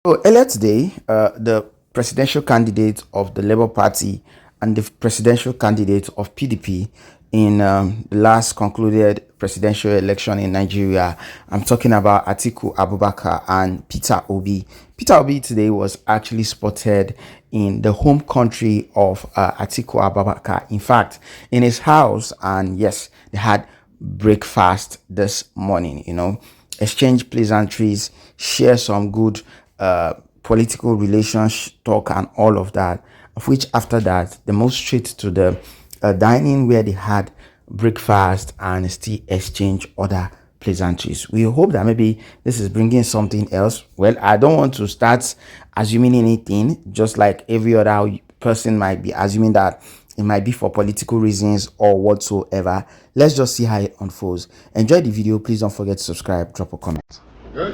So earlier today, the presidential candidate of the Labour Party and the presidential candidate of PDP in the last concluded presidential election in Nigeria, I'm talking about Atiku Abubakar and Peter Obi. Peter Obi today was actually spotted in the home country of Atiku Abubakar. In fact, in his house, and yes, they had breakfast this morning, exchange pleasantries, share some good political relations talk and all of that, of which after that they moved straight to the dining where they had breakfast and still exchange other pleasantries. We hope that maybe this is bringing something else. Well, I don't want to start assuming anything, just like every other person might be assuming that it might be for political reasons or whatsoever. Let's just see how it unfolds. Enjoy the video. Please don't forget to subscribe, drop a comment. Okay.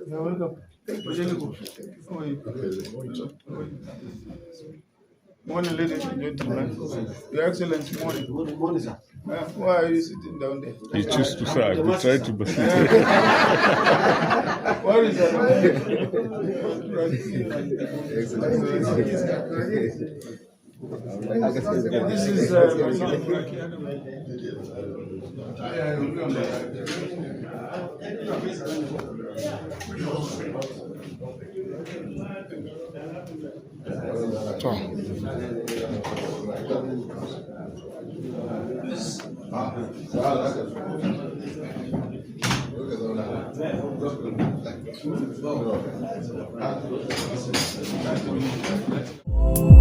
You're welcome. Morning, ladies and gentlemen. Your Excellency, morning. Good morning, sir. Why are you sitting down there? He chose to say, I will try to be. What is that? This is So